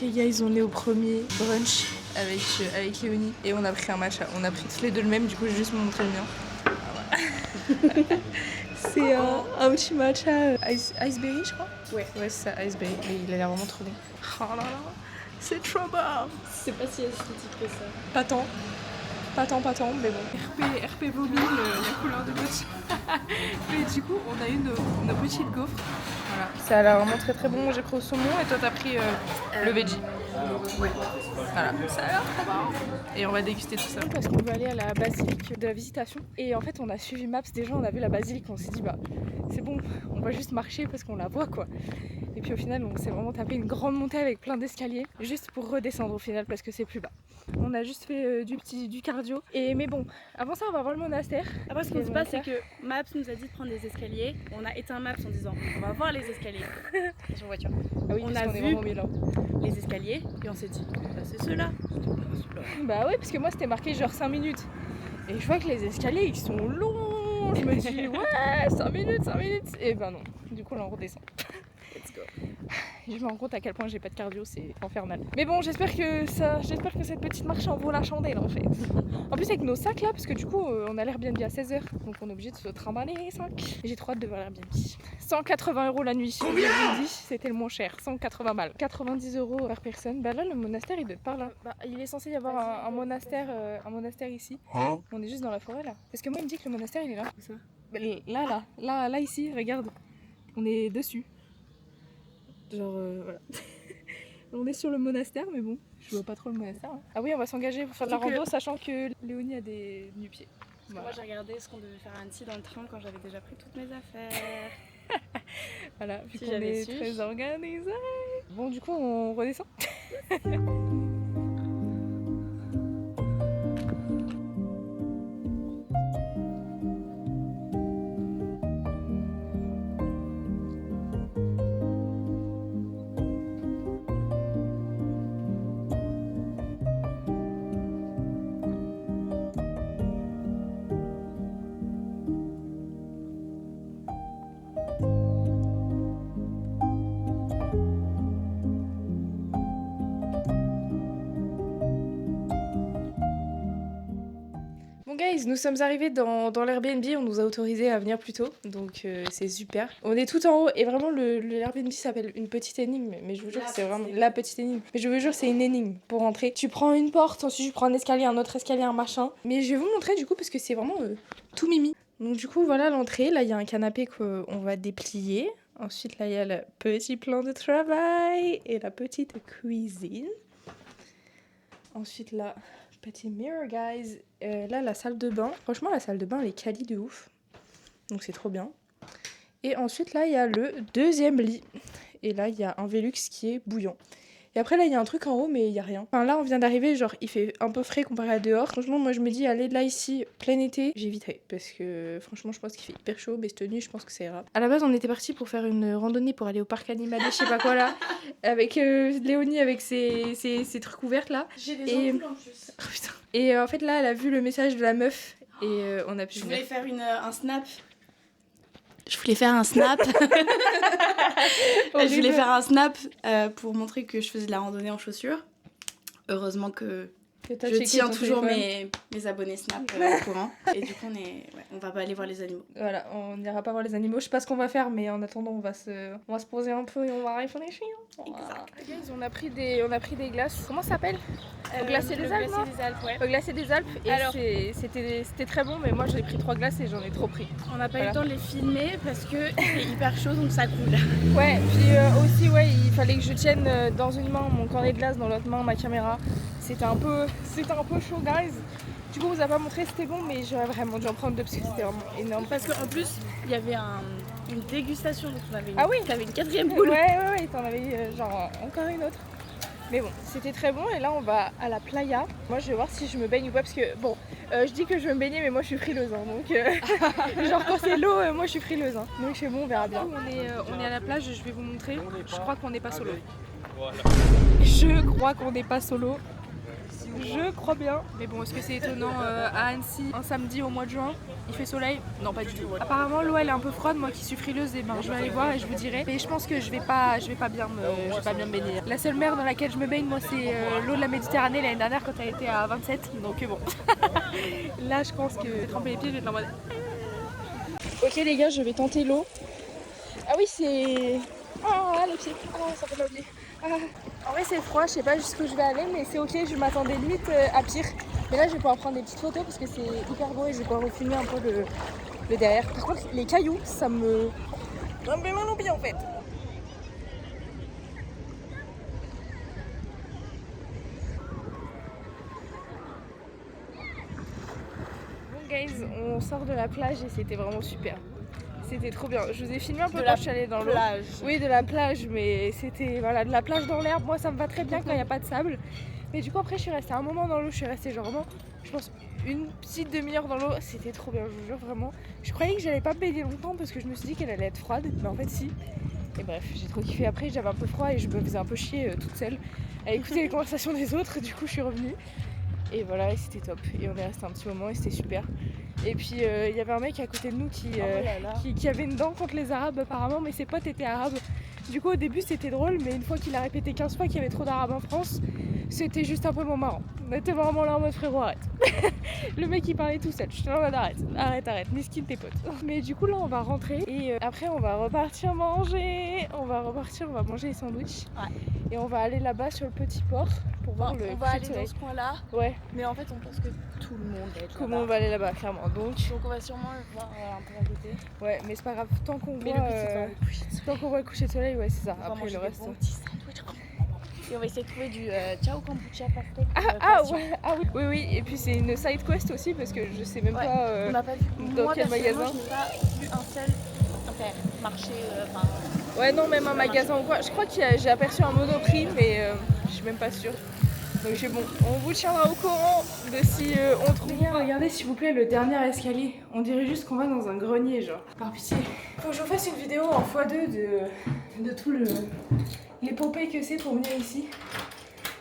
Les gars, on est au premier brunch avec Léonie et on a pris un matcha. On a pris tous les deux le même, du coup j'ai juste montré le mien. C'est un petit matcha iceberry, je crois. Ouais, c'est ça, iceberry. Mais il a l'air vraiment trop bon. Oh là là, c'est trop bon. C'est pas si esthétique que ça. Pas tant, mais bon. RP vomi, la couleur de matcha. Mais du coup, on a eu nos petites gaufres. Voilà. Ça a l'air vraiment très très bon. J'ai pris au saumon et toi t'as pris le veggie. Oui. Voilà, ça a l'air trop bon. Et on va déguster tout ça. Parce qu'on veut aller à la basilique de la Visitation. Et en fait, on a suivi Maps. Déjà, on a vu la basilique. On s'est dit, bah, c'est bon, on va juste marcher parce qu'on la voit quoi. Et puis au final, on s'est vraiment tapé une grande montée avec plein d'escaliers. Juste pour redescendre au final parce que c'est plus bas. On a juste fait du cardio. Mais bon, avant ça, on va voir le monastère. Après, ce qu'on se passe, c'est que Maps nous a dit de prendre des escaliers. On a éteint Maps en disant, on va voir les escaliers. Sur voiture. Ah oui, on a vu les escaliers et on s'est dit, bah, c'est ceux-là. Bah oui, parce que moi c'était marqué genre 5 minutes. Et je vois que les escaliers ils sont longs. Je me dis ouais, 5 minutes. Et ben non, du coup là on redescend. Let's go. Je me rends compte à quel point j'ai pas de cardio, c'est infernal. Mais bon, j'espère que cette petite marche en vaut la chandelle en fait. En plus avec nos sacs là, parce que du coup on a l'Airbnb à 16h, donc on est obligé de se trimballer les sacs. J'ai trop hâte de voir l'Airbnb. 180 € la nuit, je vous dis, c'était le moins cher, 180 balles. 90 € par personne. Bah là le monastère il doit être par là. Bah, il est censé y avoir un monastère ici. Hein? On est juste dans la forêt là. Parce que moi il me dit que le monastère il est là. Où ça? Bah, là ici, regarde. On est dessus. Genre voilà. On est sur le monastère, mais bon, je vois pas trop le monastère. Hein. Ah oui, on va s'engager pour faire de la rando, sachant que Léonie a des nu-pieds. Voilà. Moi j'ai regardé ce qu'on devait faire à Annecy dans le train quand j'avais déjà pris toutes mes affaires. Voilà, vu qu'on est très organisés. Bon, du coup, on redescend. Guys, nous sommes arrivés dans l'Airbnb, on nous a autorisé à venir plus tôt, donc c'est super. On est tout en haut et vraiment le Airbnb s'appelle une petite énigme, mais je vous jure que c'est vraiment la petite énigme. Mais je vous jure c'est une énigme pour rentrer. Tu prends une porte, ensuite tu prends un escalier, un autre escalier, un machin. Mais je vais vous montrer du coup parce que c'est vraiment tout mimi. Donc du coup voilà l'entrée, là il y a un canapé qu'on va déplier. Ensuite là il y a le petit plan de travail et la petite cuisine. Ensuite là... Petit mirror, guys. Là, la salle de bain. Franchement, la salle de bain, elle est quali de ouf. Donc, c'est trop bien. Et ensuite, là, il y a le deuxième lit. Et là, il y a un Velux qui est bouillant. Et après, là, il y a un truc en haut, mais il n'y a rien. Enfin, là, on vient d'arriver, genre, il fait un peu frais comparé à dehors. Franchement, moi, je me dis, aller de là, ici, plein été, j'éviterai. Parce que, franchement, je pense qu'il fait hyper chaud, mais cette nuit, je pense que ça ira. À la base, on était parti pour faire une randonnée pour aller au parc animalier, je sais pas quoi, là. Avec Léonie, avec ses trucs ouverts, là. J'ai des ampoules en plus. Oh, putain. Et en fait, là, elle a vu le message de la meuf. Et on a pu... Je voulais faire un snap. Je voulais faire un snap. Je voulais faire un snap pour montrer que je faisais de la randonnée en chaussures. Heureusement que je tiens toujours mes abonnés Snap au courant. Et du coup, on va pas aller voir les animaux. Voilà, on n'ira pas voir les animaux. Je sais pas ce qu'on va faire, mais en attendant, on va se poser un peu et on va réfléchir. Exact. Guys, on a pris des glaces. Comment ça s'appelle Au glacé des Alpes, ouais. Au glacé des Alpes. Et alors, c'était très bon, mais moi j'ai pris 3 glaces et j'en ai trop pris. On n'a pas eu le temps de les filmer parce que c'est hyper chaud, donc ça coule. Ouais, puis aussi, ouais, il fallait que je tienne dans une main mon cornet de glace, dans l'autre main ma caméra. C'était un peu chaud, guys. Du coup, on vous a pas montré, c'était bon, mais j'aurais vraiment dû en prendre 2 parce que c'était vraiment énorme. Parce qu'en plus, il y avait une dégustation, donc on avait t'avais une 4e boule. boule. Ouais, t'en avais genre encore une autre. Mais bon, c'était très bon et là on va à la playa. Moi je vais voir si je me baigne ou pas parce que bon, je dis que je vais me baigner mais moi je suis frileuse hein, donc genre quand c'est l'eau, moi je suis frileuse hein. Donc c'est bon, on verra bien. On est à la plage, je vais vous montrer. Je crois qu'on n'est pas solo. Je crois qu'on n'est pas solo. Je crois bien. Mais bon, est-ce que c'est étonnant à Annecy, un samedi au mois de juin, il fait soleil? Non, pas du tout. Apparemment, l'eau elle est un peu froide. Moi qui suis frileuse, et ben, je vais aller voir et je vous dirai. Mais je pense que je vais pas bien me baigner. La seule mer dans laquelle je me baigne, moi, c'est l'eau de la Méditerranée l'année dernière quand elle était à 27. Donc bon. Là, je pense que je vais tremper les pieds, je vais être en mode. Ok les gars, je vais tenter l'eau. Ah oui, c'est... Ah, les pieds. Ah, ça fait mal aux pieds. Ah. En vrai, c'est froid, je sais pas jusqu'où je vais aller, mais c'est ok, je m'attendais limite à pire. Mais là, je vais pouvoir prendre des petites photos parce que c'est hyper beau et je vais pouvoir refilmer un peu le derrière. Par contre, les cailloux, ça me fait mal aux pieds en fait. Bon, guys, on sort de la plage et c'était vraiment super. C'était trop bien. Je vous ai filmé un peu quand je suis allée dans l'eau. Oui, de la plage, mais c'était voilà, de la plage dans l'herbe. Moi, ça me va très bien quand il n'y a pas de sable. Mais du coup, après, je suis restée un moment dans l'eau. Je suis restée genre vraiment, je pense, une petite demi-heure dans l'eau. C'était trop bien, je vous jure, vraiment. Je croyais que j'allais pas me baigner longtemps parce que je me suis dit qu'elle allait être froide. Mais en fait, si. Et bref, j'ai trop kiffé. Après, j'avais un peu froid et je me faisais un peu chier toute seule à écouter les conversations des autres. Du coup, je suis revenue. Et voilà, et c'était top. Et on est resté un petit moment et c'était super. Et puis il y avait un mec à côté de nous qui avait une dent contre les Arabes apparemment, mais ses potes étaient arabes. Du coup au début c'était drôle, mais une fois qu'il a répété 15 fois qu'il y avait trop d'arabes en France, c'était juste un peu moins marrant. On était vraiment là en mode frérot, arrête. Le mec il parlait tout seul, je suis en mode arrête, miskin tes potes. Mais du coup là on va rentrer et après on va repartir manger. On va manger les sandwichs. Ouais. Et on va aller là-bas sur le petit port pour voir le coucher de soleil. On va aller dans ce coin-là. Ouais. Mais en fait on pense que tout le monde va être là-bas. Comment on va aller là-bas clairement. Donc on va sûrement le voir un peu à côté. Ouais, mais c'est pas grave, tant qu'on voit le coucher de soleil, ouais c'est ça. Après le reste. Et on va essayer de trouver du ciao kombucha oui, et puis c'est une side quest aussi parce que je sais même pas dans quel magasin. Je n'ai pas vu un seul marché. Ouais, non, même un magasin ou quoi. Je crois que j'ai aperçu un Monoprix, mais je suis même pas sûre. Donc c'est bon, on vous tiendra au courant de si on trouve. Regardez s'il vous plaît le dernier escalier. On dirait juste qu'on va dans un grenier, genre. Par pitié. Faut que je vous fasse une vidéo en x2 de tout l'épopée que c'est pour venir ici.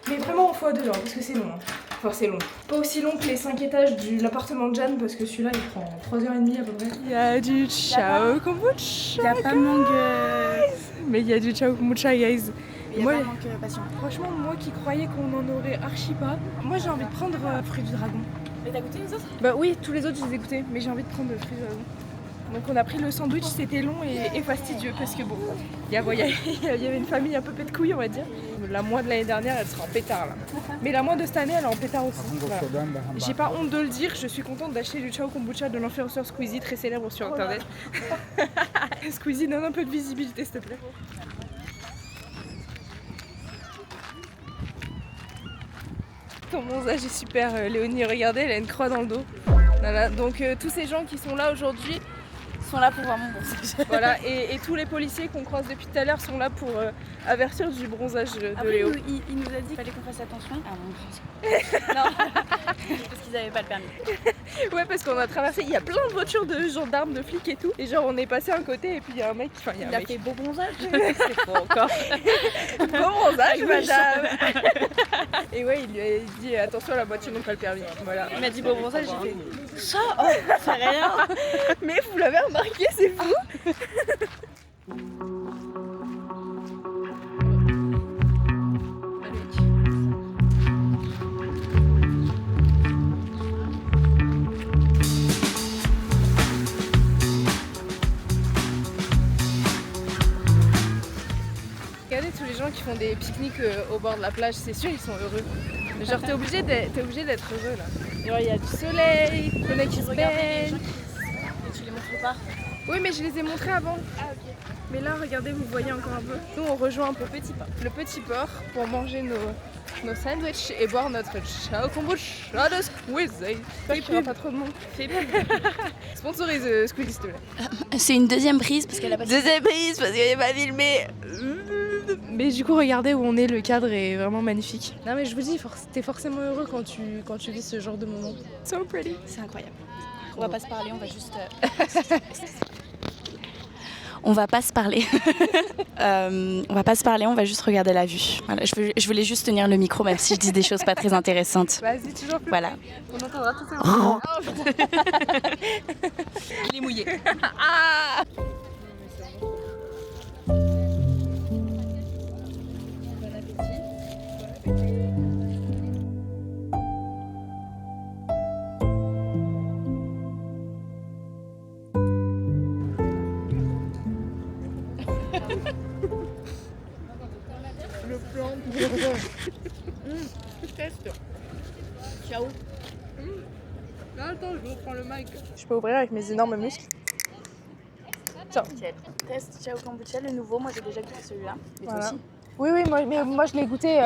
Mais vraiment en x2, genre, parce que c'est long. Hein. Enfin, c'est long. Pas aussi long que les 5 étages de l'appartement de Jeanne, parce que celui-là il prend 3h30 à peu près. Il y a du ciao kombucha. Il y a pas manque. Mais il y a du ciao kombucha, guys. Moi, franchement, moi qui croyais qu'on en aurait archi pas, moi j'ai envie de prendre fruit du dragon. Mais t'as goûté les autres? Bah oui, tous les autres je les ai goûtés, mais j'ai envie de prendre fruit du dragon. Donc on a pris le sandwich, c'était long et fastidieux parce que bon, il y avait une famille un peu pète couille on va dire. La moi de l'année dernière elle sera en pétard là. Mais la moi de cette année elle est en pétard aussi. Voilà. J'ai pas honte de le dire, je suis contente d'acheter du ciao kombucha de l'influenceur Squeezie très célèbre sur internet. Squeezie, donne un peu de visibilité s'il te plaît. Ton bronzage est super, Léonie, regardez, elle a une croix dans le dos. Voilà, donc tous ces gens qui sont là aujourd'hui sont là pour voir mon bronzage. Voilà, et tous les policiers qu'on croise depuis tout à l'heure sont là pour avertir du bronzage de Léo. Il nous a dit qu'il fallait qu'on fasse attention. Ah mon non, parce qu'ils n'avaient pas le permis. Ouais, parce qu'on a traversé, il y a plein de voitures de gendarmes, de flics et tout. Et genre on est passé à un côté et puis il y a un mec, il a fait beau bronzage. C'est faux encore. Beau bronzage, madame. Et ouais, il lui a dit attention, la voiture n'a pas le permis. Voilà. Il m'a dit beau bronzage, j'ai fait ça, oh, c'est rien. Mais vous l'avez remarqué, c'est fou. Regardez tous les gens qui font des pique-niques au bord de la plage, c'est sûr ils sont heureux. Genre t'es obligé d'être heureux là. Genre il y a du soleil, il y en a qui se baignent. Et tu les montres pas? Oui mais je les ai montrés avant. Ah ok. Mais là regardez, vous voyez encore un peu. Nous on rejoint un peu le petit port pour manger nos sandwichs et boire notre ciao kombucha de Squeezie. Fais pub. Pas trop de monde. Fais pub. Sponsorise Squeezie s'il te plaît. C'est une deuxième prise parce qu'elle a pas deuxième prise parce qu'elle est pas filmée. Mais du coup regardez où on est, le cadre est vraiment magnifique. Non mais je vous dis, t'es forcément heureux quand tu vis ce genre de moment. So pretty. C'est incroyable. On va pas se parler, on va juste... On va pas se parler. On va pas se parler, on va juste regarder la vue. Voilà, je voulais juste tenir le micro, même si je dis des choses pas très intéressantes. Vas-y, toujours plus. Voilà. On entendra tout ça. Il est mouillé. Ah le plan. Je teste. Ciao. Là, attends, je reprends le mic. Je peux ouvrir avec mes énormes muscles. Tiens. Test Ciao Kombucha, le nouveau. Moi j'ai déjà goûté celui-là. Et toi Voilà. aussi? Oui, moi je l'ai goûté.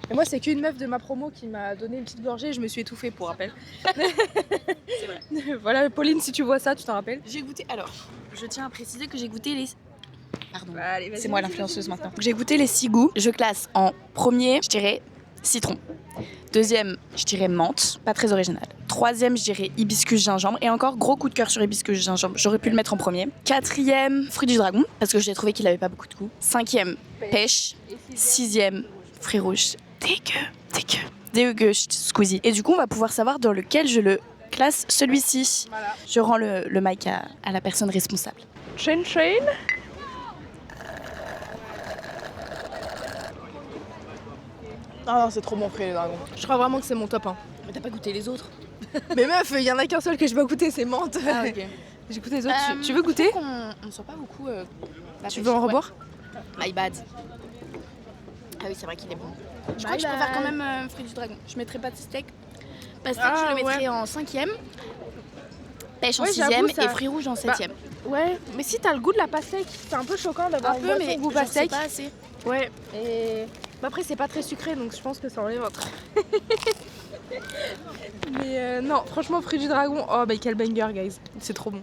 Et moi, c'est qu'une meuf de ma promo qui m'a donné une petite gorgée et je me suis étouffée pour rappel. C'est vrai. Voilà, Pauline, si tu vois ça, tu t'en rappelles. J'ai goûté. Alors, je tiens à préciser que j'ai goûté les. Pardon. Allez, vas-y, C'est moi vas-y, l'influenceuse vas-y, maintenant. J'ai goûté les 6 goûts. Je classe en premier, je dirais citron. Deuxième, je dirais menthe, pas très original. Troisième, je dirais hibiscus gingembre. Et encore, gros coup de cœur sur hibiscus gingembre. J'aurais pu le mettre en premier. Quatrième, fruit du dragon, parce que j'ai trouvé qu'il avait pas beaucoup de goût. Cinquième, pêche. Sixième, fruits rouges. Dégueu, squeezie. Et du coup, on va pouvoir savoir dans lequel je le classe celui-ci. Voilà. Je rends le mic à la personne responsable. Chain. Ah non, c'est trop bon, fruit du dragon. Je crois vraiment que c'est mon top 1. Mais t'as pas goûté les autres? Mais meuf, il y en a qu'un seul que j'ai pas goûté, c'est menthe. Ah ok. J'ai goûté les autres. Tu veux goûter? On ne sort pas beaucoup. Tu veux en reboire? My bad. Ah oui, c'est vrai qu'il est bon. Je crois que je préfère quand même fruit du dragon. Je mettrais pas de steak. Pastèque, je le mettrais en 5ème. Pêche en 6ème et fruits rouges en 7ème. Ouais, mais si t'as le goût de la pastèque, c'est un peu choquant d'avoir Un peu, mais goût genre, c'est pastèque. pas assez. Ouais, et bah après c'est pas très sucré donc je pense que ça enlève un truc. Mais non, franchement, fruit du dragon, oh bah quel banger, guys, c'est trop bon.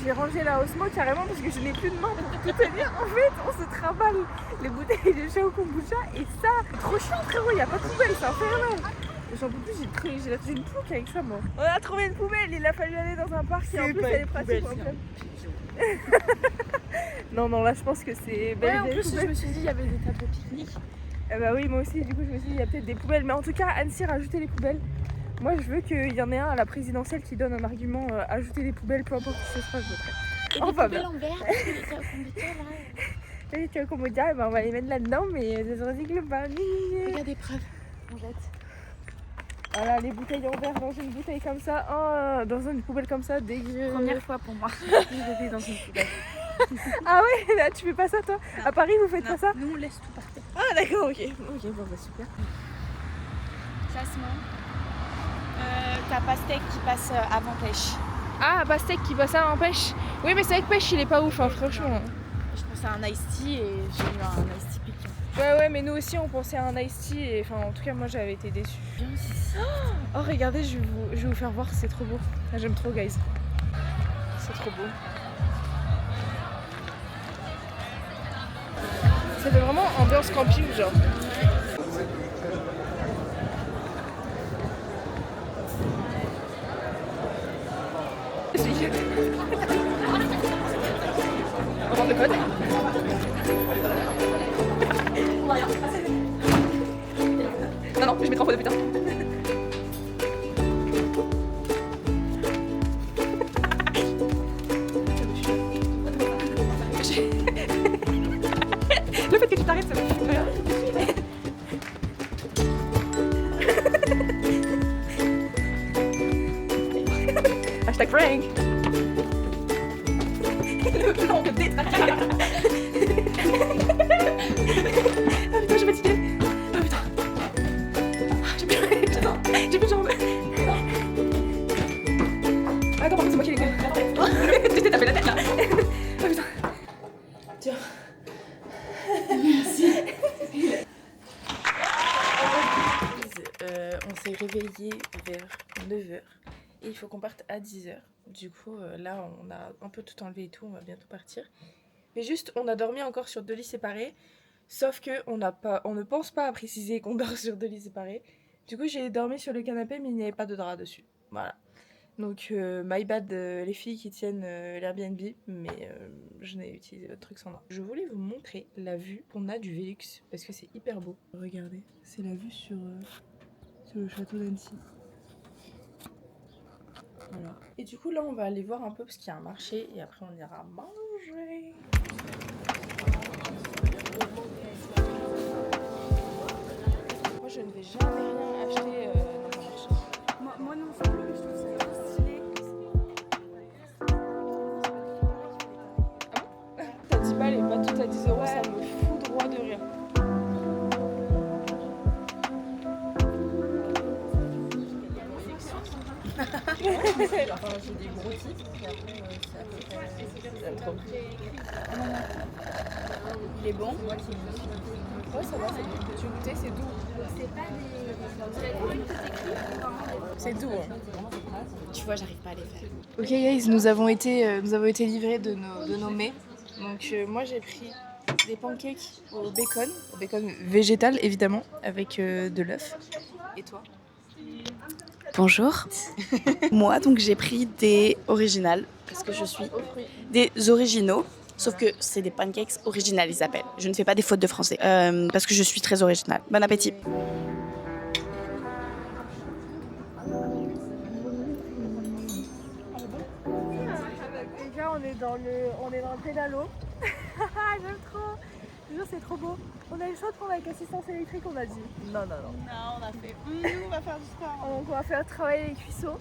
J'ai rangé la Osmo carrément parce que je n'ai plus de main pour tout tenir. En fait, on se trimballe les bouteilles de Ciao Kombucha et ça, trop chiant frérot, il n'y a pas de poubelle, c'est infernal. J'en peux plus, j'ai une plouque avec ça moi. On a trouvé une poubelle, il a fallu aller dans un parc et en plus elle est pratique. Non, là je pense que c'est belle. Ouais, en plus je me suis dit il y avait des tables de pique-nique. Bah oui, moi aussi, du coup je me suis dit il y a peut-être des poubelles. Mais en tout cas, Annecy, rajoutez les poubelles. Moi je veux qu'il y en ait un à la présidentielle qui donne un argument, ajouter les poubelles, peu importe qui ce sera, je voterai. Et des poubelles en verre, parce que les Ciao Kombucha là. Les Ciao Kombucha, on va les mettre là-dedans, mais ça se recycle pas. Regarde des preuves. On jette. Voilà, les bouteilles en verre dans une bouteille comme ça, oh, dans une poubelle comme ça, dégueu. Première fois pour moi. J'étais dans une poubelle. Ah ouais, là tu fais pas ça toi? À Paris vous faites pas ça? Nous on laisse tout par terre. Ah d'accord, ok. Ok, bon bah super. Classement. T'as pastèque qui passe avant pêche. Ah, pastèque qui passe avant pêche. Oui, mais c'est vrai que pêche il est pas ouf, hein, franchement. Je pensais à un iced tea et j'ai eu un iced tea piquant. Ouais, mais nous aussi on pensait à un iced tea et enfin en tout cas moi j'avais été déçue. Oh regardez, je vais vous faire voir, c'est trop beau. Ah, j'aime trop, guys. C'est trop beau. Ça fait vraiment ambiance camping genre. On rentre le code. Non, je mettrai en photo putain. Le fait que tu t'arrêtes, ça me fait rire. Hashtag Frank. Le plan de détraquer. Ah putain, je suis fatiguée. Ah putain. est vers 9h et il faut qu'on parte à 10h. Du coup, là, on a un peu tout enlevé et tout, on va bientôt partir. Mais juste, on a dormi encore sur 2 lits séparés, sauf que on ne pense pas à préciser qu'on dort sur 2 lits séparés. Du coup, j'ai dormi sur le canapé, mais il n'y avait pas de drap dessus. Voilà. Donc, my bad, les filles qui tiennent l'Airbnb, mais je n'ai utilisé votre truc sans drap. Je voulais vous montrer la vue qu'on a du Vélux, parce que c'est hyper beau. Regardez, c'est la vue sur le château d'Annecy. Voilà. Et du coup, là, on va aller voir un peu, parce qu'il y a un marché, et après, on ira manger. Moi, je ne vais jamais rien acheter dans un marché. Moi non plus, je trouve ça stylé. T'as 10 balles et pas tout à 10 €, ça me fout droit de rire. Enfin, j'ai des gros titres, et après, c'est à peu près. Il est bon? Ouais, ça va, c'est bon. Tu veux goûter, c'est doux. C'est doux. Hein. Tu vois, j'arrive pas à les faire. Ok, guys, nous avons été livrés de nos mets. Donc, moi, j'ai pris des pancakes au bacon végétal, évidemment, avec de l'œuf. Et toi? Bonjour. Moi, donc, j'ai pris des originales, parce que je suis des originaux. Sauf que c'est des pancakes originales, ils appellent. Je ne fais pas des fautes de français, parce que je suis très originale. Bon appétit. Les gars, on est dans le pédalo. J'aime trop. Je jure, c'est trop beau. On a eu le choix de prendre avec assistance électrique, on a dit. Non. Non, on a fait. Nous, on va faire du sport. Donc on va faire travailler les cuisseaux.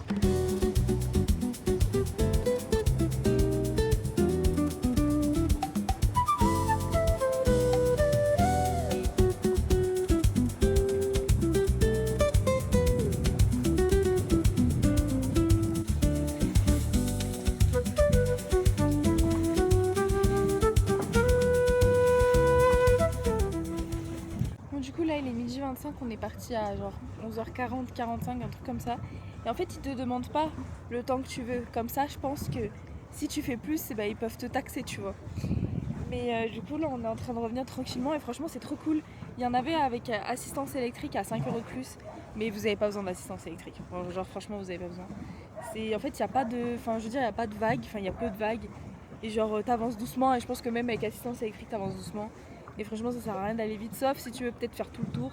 Du coup, là, il est 12h25, on est parti à genre 11h40, 45, un truc comme ça. Et en fait, ils te demandent pas le temps que tu veux. Comme ça, je pense que si tu fais plus, eh ben, ils peuvent te taxer, tu vois. Mais du coup, là, on est en train de revenir tranquillement et franchement, c'est trop cool. Il y en avait avec assistance électrique à 5 € de plus, mais vous n'avez pas besoin d'assistance électrique. Genre, franchement, vous n'avez pas besoin. En fait, il n'y a pas de. Enfin, je veux dire, il n'y a pas de vagues, enfin, il y a peu de vagues. Et genre, t'avances doucement, et je pense que même avec assistance électrique, t'avances doucement. Et franchement, ça sert à rien d'aller vite, sauf si tu veux peut-être faire tout le tour.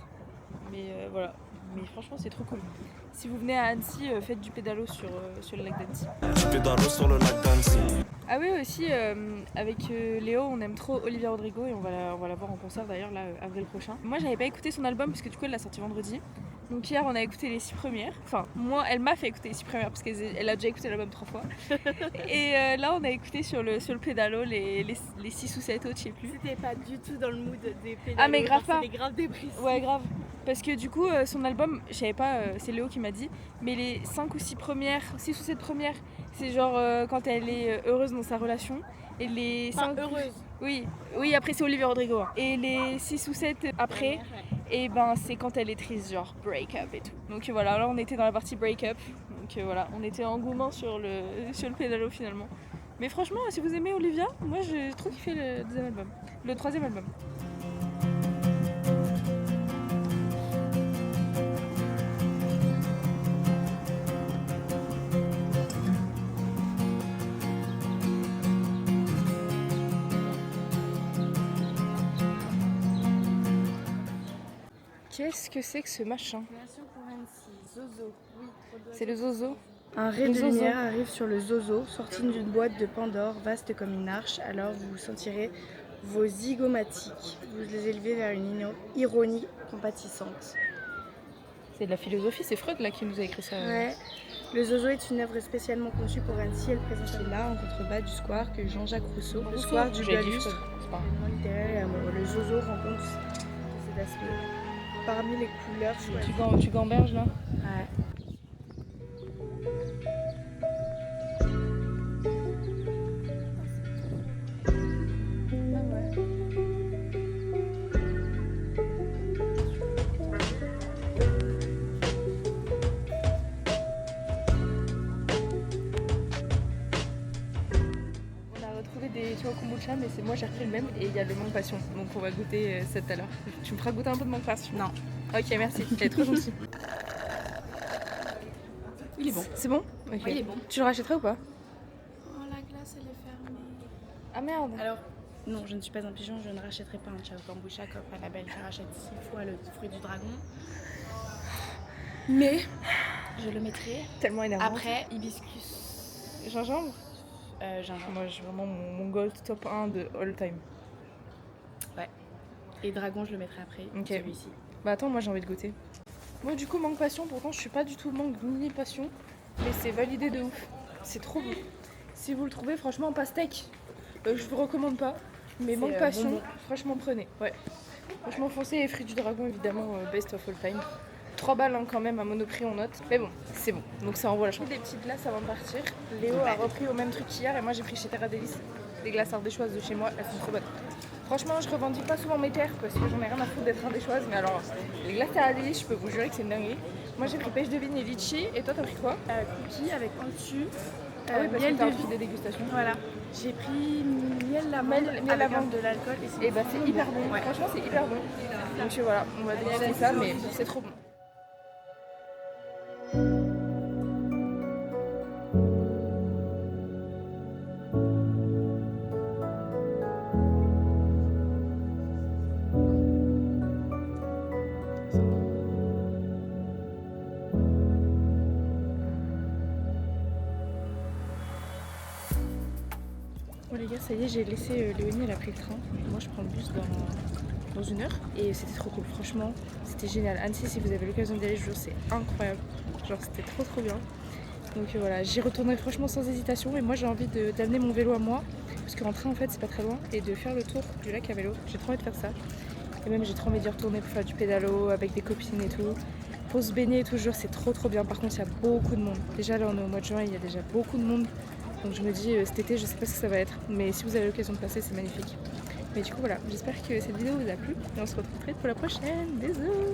Mais voilà. Mais franchement, c'est trop cool. Si vous venez à Annecy, faites du pédalo sur le lac d'Annecy. Du pédalo sur le lac d'Annecy. Ah oui, aussi, avec Léo, on aime trop Olivia Rodrigo et on va la voir en concert d'ailleurs, là, avril prochain. Moi, j'avais pas écouté son album parce que du coup, elle l'a sorti vendredi. Donc hier, on a écouté les 6 premières. Enfin, moi, elle m'a fait écouter les 6 premières parce qu'elle a déjà écouté l'album 3 fois. Et là, on a écouté sur le pédalo les 6 ou 7 autres, je sais plus. C'était pas du tout dans le mood des pédalos. Ah, mais grave pas. C'était grave dépressif. Ouais, grave. Parce que du coup, son album, je savais pas, c'est Léo qui m'a dit, mais les 5 ou 6 premières, 6 ou 7 premières, c'est genre quand elle est heureuse dans sa relation. Et les 5 heureuse. Oui, après c'est Olivia Rodrigo. Hein. Et les 6 ou 7 après, et ben c'est quand elle est triste, genre break-up et tout. Donc voilà, là on était dans la partie break-up. Donc voilà, on était engouement sur le pédalo finalement. Mais franchement, si vous aimez Olivia, moi j'ai trop kiffé le troisième album. Qu'est-ce que c'est que ce machin? Zozo. Oui, C'est le Zozo. Un ray Le de zozo. lumière arrive sur le zozo, sorti d'une boîte de Pandore, vaste comme une arche. Alors vous sentirez vos zygomatiques. Vous les élevez vers une ironie compatissante. C'est de la philosophie, c'est Freud là qui nous a écrit ça. Ouais. Le zozo est une œuvre spécialement conçue pour Annecy. Elle présente l'art en contrebas du square que Jean-Jacques Rousseau, le square du J'ai dit Balustre, Freud, c'est pas grave. élément littéraire et amoureux. Le zozo rencontre cet aspect. Parmi les couleurs choisies. Tu gamberges là? Ouais. kombucha, mais moi j'ai repris le même et il y a le mangue passion. Donc on va goûter ça tout à l'heure. Tu me feras goûter un peu de mangue passion? Non. Ok, merci. Elle est trop gentille. Il est bon. C'est bon? Ok. Oui, il est bon. Tu le rachèterais ou pas? Oh, la glace, elle est fermée. Ah merde. Alors, non, je ne suis pas un pigeon, je ne rachèterai pas un chao kombucha comme Annabelle qui rachète 6 fois le fruit du dragon. Mais je le mettrai Tellement énervant. après hibiscus Gingembre? gingembre. Moi j'ai vraiment mon gold top 1 de all time. Et dragon, je le mettrai après Ok. celui-ci. Bah attends, moi j'ai envie de goûter. Moi du coup mangue passion, pourtant je suis pas du tout mangue ni passion, mais c'est validé de ouf. C'est trop bon. Si vous le trouvez franchement pastèque, je vous recommande pas, mais mangue passion, bonbon. franchement prenez. Ouais. Franchement foncez et fruits du dragon évidemment best of all time. 3 balles hein, quand même à Monoprix on note. Mais bon, c'est bon. Donc ça envoie la chance. Des petites glaces avant de partir. Léo a repris au même truc qu'hier et moi j'ai pris chez Terra Delis. Des glaces ardéchoises de chez moi, elles sont trop bonnes. Franchement, je revendique pas souvent mes terres parce que j'en ai rien à foutre d'être ardéchoise, mais alors les glaces Terra Delis, je peux vous jurer que c'est une dinguerie. Moi j'ai pris pêche de vigne et litchi et toi t'as pris quoi? Cookies avec en dessus Ah oui, parce miel que t'as de un fil des dégustations. Voilà. J'ai pris miel lavande Miel avec lavande. de l'alcool et Et bah c'est hyper bon, Ouais. franchement c'est hyper bon. Donc voilà, on va déguster ça, mais c'est trop bon. Bon les gars, ça y est, j'ai laissé Léonie, elle a pris le train. Moi je prends le bus dans 1 heure et c'était trop cool, franchement, c'était génial. Annecy, si vous avez l'occasion d'y aller, je vous jure, c'est incroyable. Genre c'était trop bien. Donc voilà, j'y retournerai franchement sans hésitation et moi j'ai envie d'amener mon vélo à moi parce qu'en train en fait c'est pas très loin et de faire le tour du lac à vélo. J'ai trop envie de faire ça. Et même j'ai trop envie d'y retourner pour faire du pédalo avec des copines et tout. Pour se baigner et tout, je jure, c'est trop bien. Par contre, il y a beaucoup de monde. Déjà là on est au mois de juin, il y a déjà beaucoup de monde. Donc je me dis cet été je sais pas ce que ça va être, mais si vous avez l'occasion de passer c'est magnifique. Mais du coup voilà, j'espère que cette vidéo vous a plu et on se retrouve très vite pour la prochaine. Bisous.